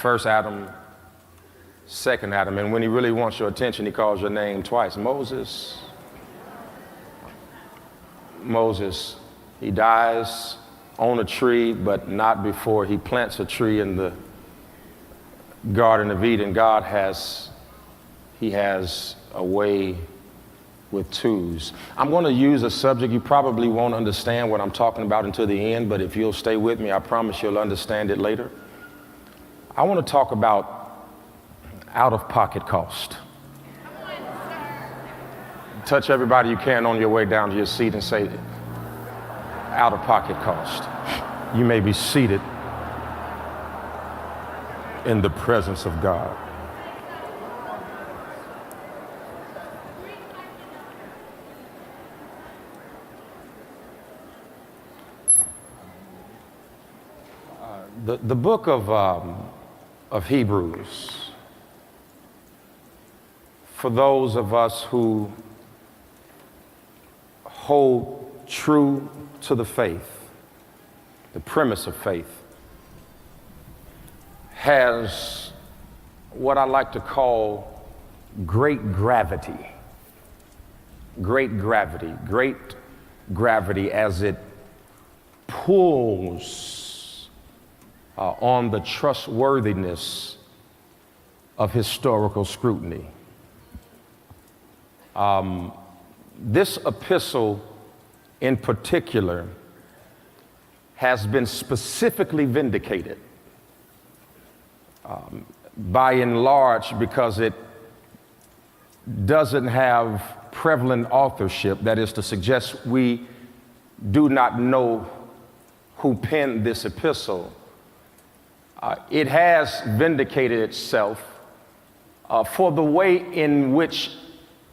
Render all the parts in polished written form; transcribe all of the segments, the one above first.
First Adam, second Adam. And when he really wants your attention, he calls your name twice. Moses. Moses. He dies on a tree, but not before he plants a tree in the Garden of Eden. He has a way with twos. I'm going to use a subject you probably won't understand what I'm talking about until the end, but if you'll stay with me, I promise you'll understand it later. I want to talk about out-of-pocket cost. Touch everybody you can on your way down to your seat and say, out-of-pocket cost. You may be seated in the presence of God. The book of Hebrews, for those of us who hold true to the faith, the premise of faith, has what I like to call great gravity. Great gravity as it pulls on the trustworthiness of historical scrutiny. This epistle in particular has been specifically vindicated by and large because it doesn't have prevalent authorship, that is to suggest we do not know who penned this epistle. It has vindicated itself for the way in which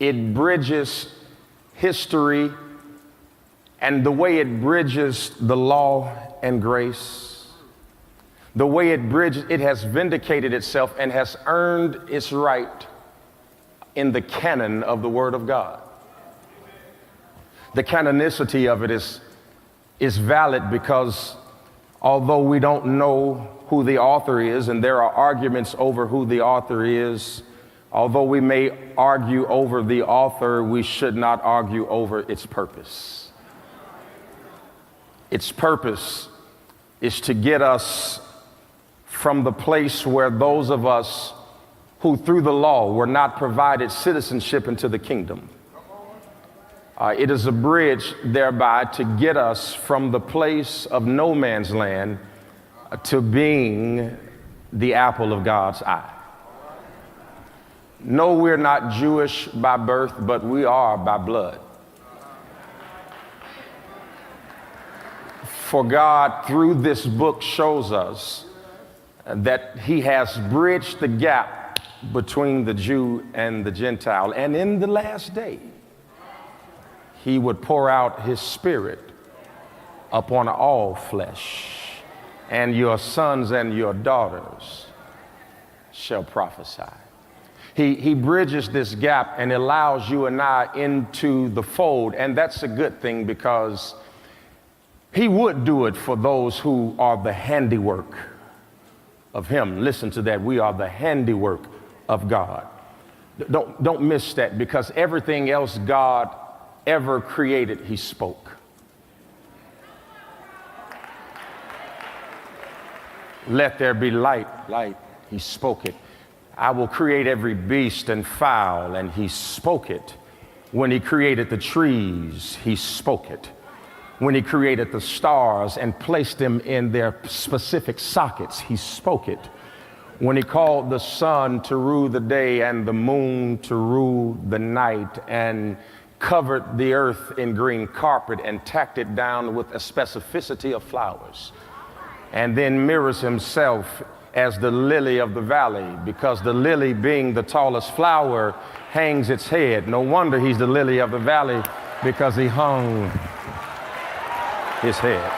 it bridges history and the way it bridges the law and grace. The way it has vindicated itself and has earned its right in the canon of the Word of God. The canonicity of it is valid because although we don't know who the author is, and there are arguments over who the author is, although we may argue over the author, we should not argue over its purpose. Its purpose is to get us from the place where those of us who through the law were not provided citizenship into the kingdom. It is a bridge thereby to get us from the place of no man's land to being the apple of God's eye. No, we're not Jewish by birth, but we are by blood. For God, through this book, shows us that he has bridged the gap between the Jew and the Gentile. And in the last day, he would pour out his spirit upon all flesh, and your sons and your daughters shall prophesy. He bridges this gap and allows you and I into the fold, and that's a good thing because he would do it for those who are the handiwork of him. Listen to that. We are the handiwork of God. Don't miss that, because everything else God ever created, he spoke. Let there be light, light, he spoke it. I will create every beast and fowl, and he spoke it. When he created the trees, he spoke it. When he created the stars and placed them in their specific sockets, he spoke it. When he called the sun to rule the day and the moon to rule the night, and covered the earth in green carpet and tacked it down with a specificity of flowers, and then mirrors himself as the lily of the valley, because the lily, being the tallest flower, hangs its head. No wonder he's the lily of the valley, because he hung his head.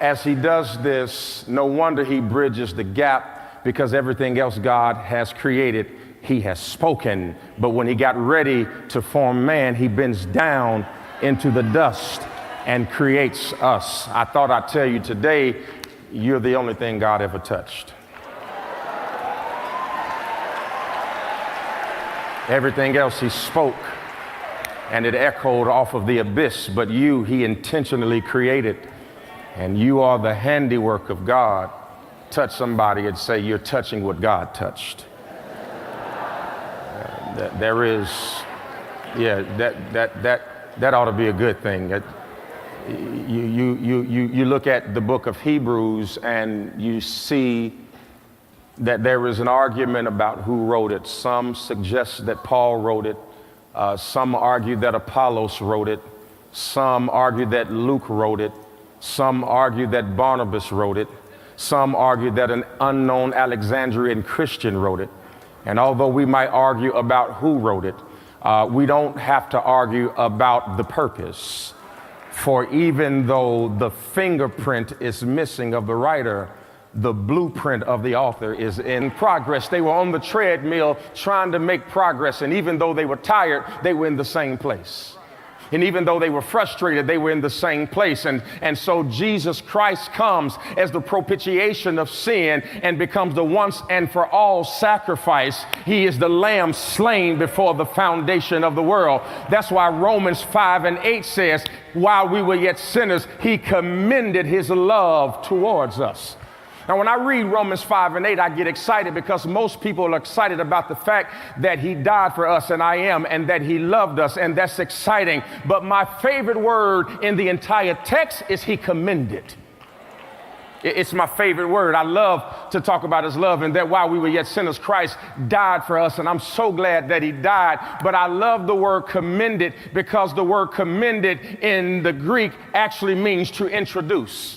As he does this, no wonder he bridges the gap, because everything else God has created, he has spoken. But when he got ready to form man, he bends down into the dust and creates us. I thought I'd tell you today, you're the only thing God ever touched. Everything else he spoke, and it echoed off of the abyss, but you, he intentionally created, and you are the handiwork of God. Touch somebody and say, you're touching what God touched. There is, yeah, that ought to be a good thing. You look at the book of Hebrews and you see that there is an argument about who wrote it. Some suggest that Paul wrote it. Some argue that Apollos wrote it. Some argue that Luke wrote it. Some argue that Barnabas wrote it. Some argue that an unknown Alexandrian Christian wrote it. And although we might argue about who wrote it, we don't have to argue about the purpose. For even though the fingerprint is missing of the writer, the blueprint of the author is in progress. They were on the treadmill trying to make progress, and even though they were tired, they were in the same place. And even though they were frustrated, they were in the same place. And so Jesus Christ comes as the propitiation of sin and becomes the once and for all sacrifice. He is the lamb slain before the foundation of the world. That's why Romans 5:8 says, while we were yet sinners, he commended his love towards us. Now, when I read Romans 5:8, I get excited because most people are excited about the fact that he died for us, and I am, and that he loved us, and that's exciting. But my favorite word in the entire text is he commended. It's my favorite word. I love to talk about his love, and that while we were yet sinners, Christ died for us, and I'm so glad that he died. But I love the word commended because the word commended in the Greek actually means to introduce.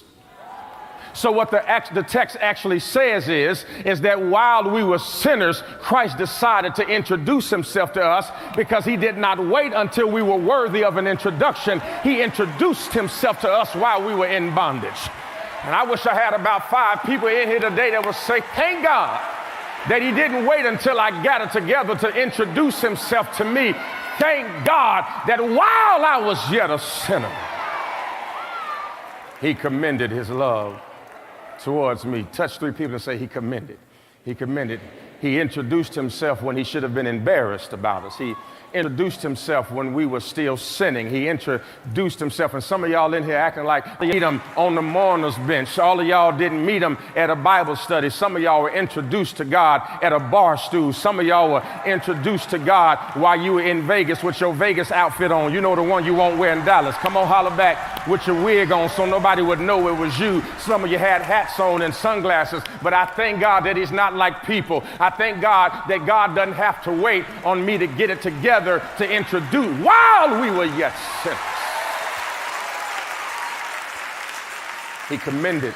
So what the text actually says is that while we were sinners, Christ decided to introduce himself to us because he did not wait until we were worthy of an introduction. He introduced himself to us while we were in bondage. And I wish I had about 5 people in here today that would say, thank God that he didn't wait until I got it together to introduce himself to me. Thank God that while I was yet a sinner, he commended his love towards me. Touch 3 people and say, he commended. He commended. He introduced himself when he should have been embarrassed about us. He introduced himself when we were still sinning. He introduced himself. And some of y'all in here acting like you meet him on the mourner's bench. All of y'all didn't meet him at a Bible study. Some of y'all were introduced to God at a bar stool. Some of y'all were introduced to God while you were in Vegas with your Vegas outfit on. You know, the one you won't wear in Dallas. Come on, holler back with your wig on so nobody would know it was you. Some of you had hats on and sunglasses. But I thank God that he's not like people. I thank God that God doesn't have to wait on me to get it together to introduce while we were yet sinners. He commended.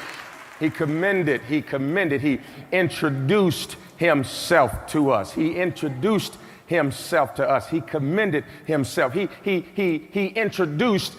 He commended. He commended. He introduced himself to us. He introduced himself to us. He commended himself. He introduced